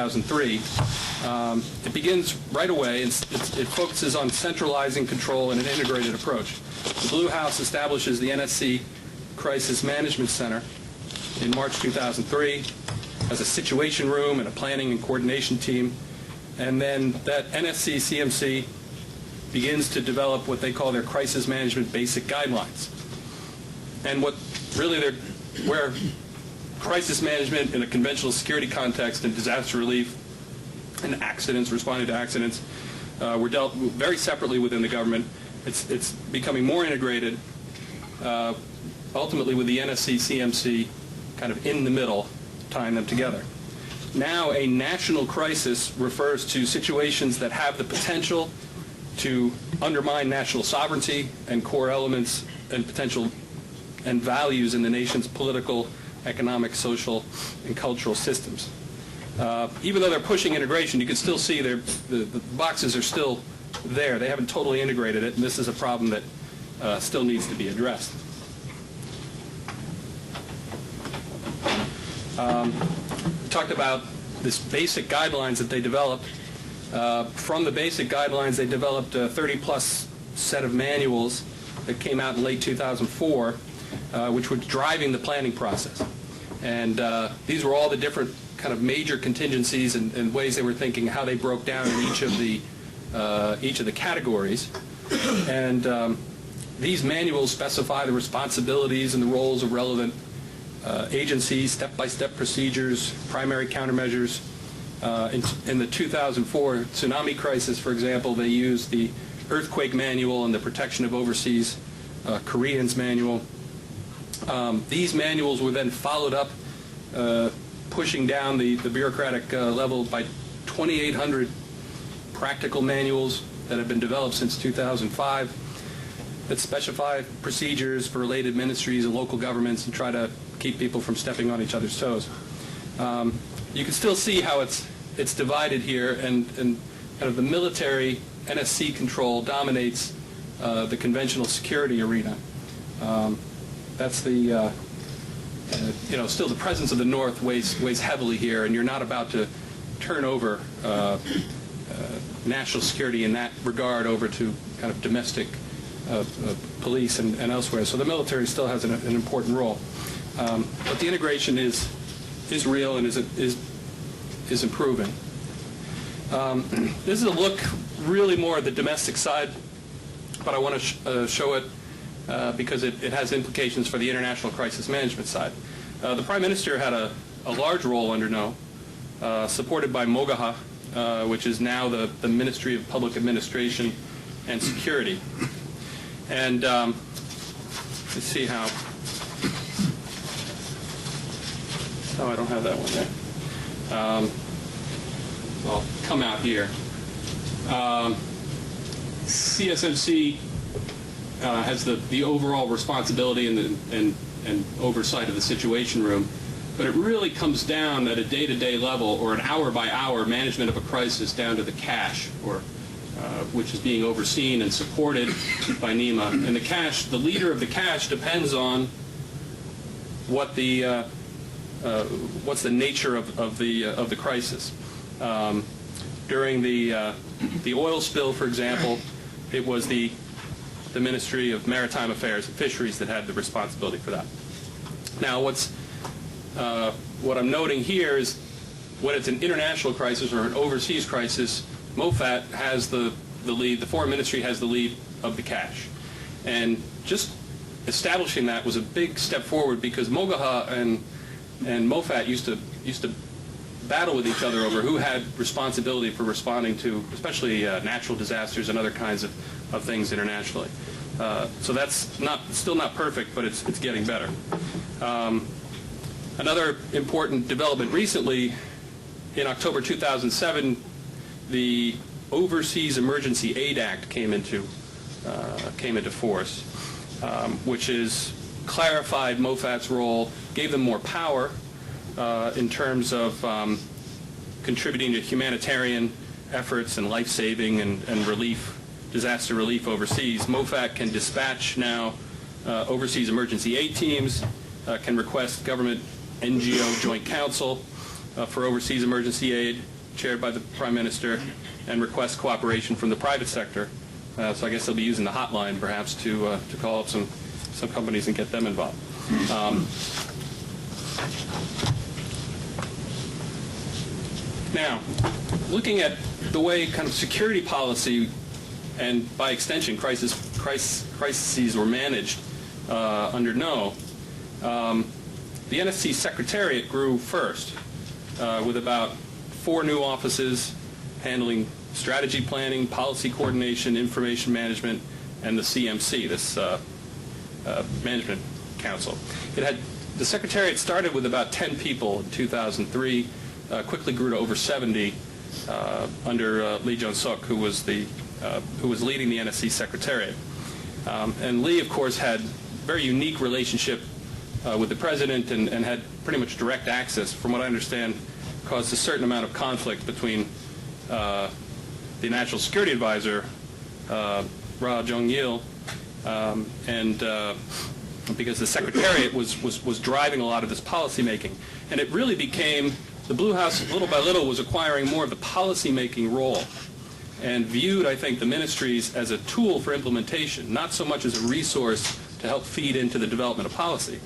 2003. It begins right away. It focuses on centralizing control in an integrated approach. The Blue House establishes the NSC Crisis Management Center in March 2003 as a situation room and a planning and coordination team. And then that NSC CMC begins to develop what they call their crisis management basic guidelines. And what really where crisis management in a conventional security context and disaster relief and accidents, responding to accidents, were dealt very separately within the government. It's becoming more integrated, ultimately with the NSC CMC kind of in the middle, tying them together. Now a national crisis refers to situations that have the potential to undermine national sovereignty and core elements and potential and values in the nation's political, economic, social, and cultural systems. Even though they're pushing integration, you can still see the boxes are still there. They haven't totally integrated it, and this is a problem that still needs to be addressed. We talked about this basic guidelines that they developed. From the basic guidelines, they developed a 30-plus set of manuals that came out in late 2004, which were driving the planning process. And these were all the different kind of major contingencies and ways they were thinking, how they broke down in each of the categories. And these manuals specify the responsibilities and the roles of relevant agencies, step-by-step procedures, primary countermeasures. In the 2004 tsunami crisis, for example, they used the earthquake manual and the protection of overseas Koreans manual. These manuals were then followed up, pushing down the bureaucratic level by 2,800 practical manuals that have been developed since 2005 that specify procedures for related ministries and local governments and try to keep people from stepping on each other's toes. You can still see how it's divided here, and kind of the military NSC control dominates the conventional security arena. That's the still the presence of the North weighs heavily here, and you're not about to turn over national security in that regard over to kind of domestic police and elsewhere. So the military still has an important role, but the integration is real and is improving. This is a look really more at the domestic side, but I want to show it because it has implications for the international crisis management side. The Prime Minister had a large role under NO, supported by MOGAHA, which is now the Ministry of Public Administration and Security. And let's see how. Oh, I don't have that one there. I'll come out here. CSMC has the overall responsibility and oversight of the situation room, but it really comes down at a day-to-day level or an hour-by-hour management of a crisis down to the cache, which is being overseen and supported by NEMA. And the cache, the leader of the cache, depends on what's the nature of the crisis. During the oil spill, for example, it was the Ministry of Maritime Affairs and Fisheries that had the responsibility for that. Now, what I'm noting here is when it's an international crisis or an overseas crisis, MOFAT has the lead. The Foreign Ministry has the lead of the cache, and just establishing that was a big step forward because MOGAHA and MOFAT used to battle with each other over who had responsibility for responding to especially natural disasters and other kinds of things internationally. So that's still not perfect, but it's getting better. Another important development recently, in October 2007, the Overseas Emergency Aid Act came into force, which is clarified MOFAT's role, gave them more power in terms of contributing to humanitarian efforts and life-saving and relief, disaster relief overseas. MOFAT can dispatch now overseas emergency aid teams, can request government NGO joint counsel, for overseas emergency aid, chaired by the Prime Minister, and requests cooperation from the private sector. So I guess they'll be using the hotline, perhaps, to call up some companies and get them involved. Now, looking at the way kind of security policy and, by extension, crises were managed under No, the NSC Secretariat grew first, with about 4 new offices handling strategy planning, policy coordination, information management, and the CMC, this Management Council. The Secretariat started with about 10 people in 2003, quickly grew to over 70 under Lee Jong-suk, who was leading the NSC Secretariat. And Lee, of course, had a very unique relationship with the President and had pretty much direct access. From what I understand, caused a certain amount of conflict between the National Security Advisor, Ra Jong-il, and because the Secretariat was driving a lot of this policy making. And it really became, the Blue House, little by little, was acquiring more of the policy-making role and viewed, I think, the ministries as a tool for implementation, not so much as a resource to help feed into the development of policy.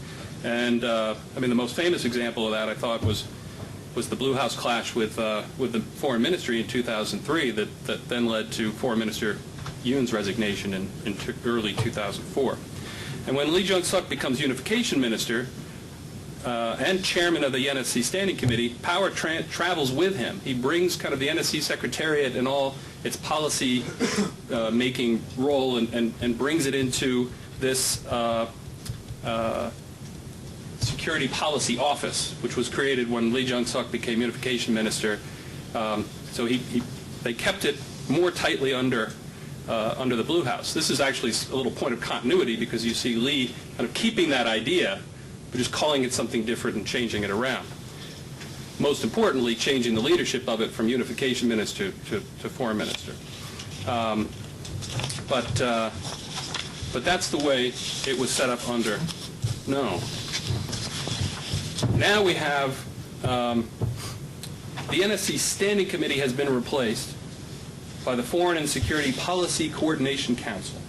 And, I mean, the most famous example of that, I thought, was the Blue House clash with the Foreign Ministry in 2003 that then led to Foreign Minister Yoon's resignation in early 2004. And when Lee Jong-suk becomes Unification Minister and Chairman of the NSC Standing Committee, power travels with him. He brings kind of the NSC Secretariat and all its policy making role and brings it into this Security Policy Office, which was created when Lee Jong-suk became Unification Minister. So they kept it more tightly under the Blue House. This is actually a little point of continuity because you see Lee kind of keeping that idea, but just calling it something different and changing it around. Most importantly, changing the leadership of it from Unification Minister to Foreign Minister. But that's the way it was set up under No. Now we have the NSC Standing Committee has been replaced by the Foreign and Security Policy Coordination Council,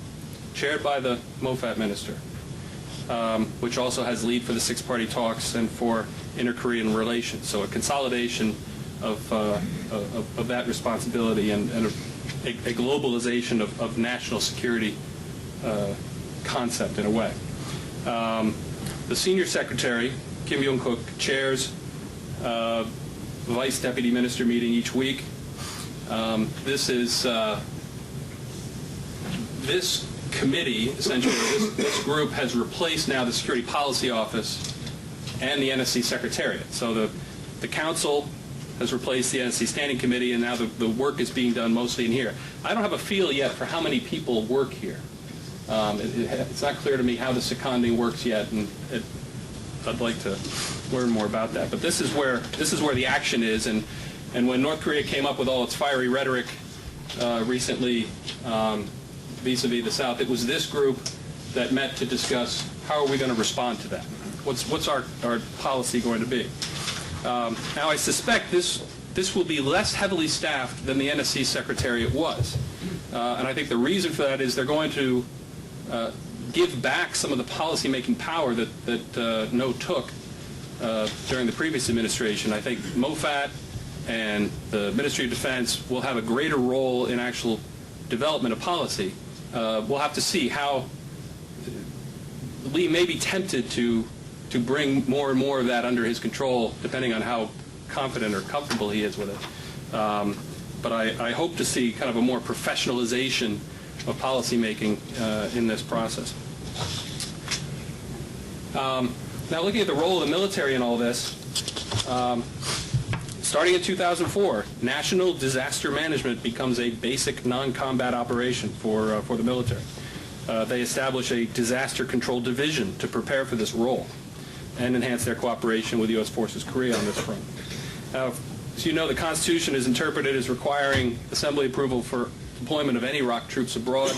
chaired by the MOFAT Minister, which also has lead for the six-party talks and for inter-Korean relations. So a consolidation of that responsibility and a globalization of national security concept in a way. The Senior Secretary, Kim Young-kook, chairs Vice Deputy Minister meeting each week. This committee, essentially, this group has replaced now the Security Policy Office and the NSC Secretariat. So the Council has replaced the NSC Standing Committee, and now the work is being done mostly in here. I don't have a feel yet for how many people work here. It's not clear to me how the seconding works yet, and I'd like to learn more about that. But this is where the action is, and when North Korea came up with all its fiery rhetoric recently vis-a-vis the South, it was this group that met to discuss how are we going to respond to that. What's our policy going to be? Now, I suspect this will be less heavily staffed than the NSC Secretariat was, and I think the reason for that is they're going to give back some of the policy-making power that No took during the previous administration. I think MOFAT and the Ministry of Defense will have a greater role in actual development of policy. We'll have to see how Lee may be tempted to bring more and more of that under his control, depending on how confident or comfortable he is with it. But I hope to see kind of a more professionalization of policymaking in this process. Now, looking at the role of the military in all this, starting in 2004, national disaster management becomes a basic non-combat operation for the military. They establish a disaster control division to prepare for this role and enhance their cooperation with U.S. Forces Korea on this front. Now, as you know, the Constitution is interpreted as requiring Assembly approval for deployment of any ROK troops abroad.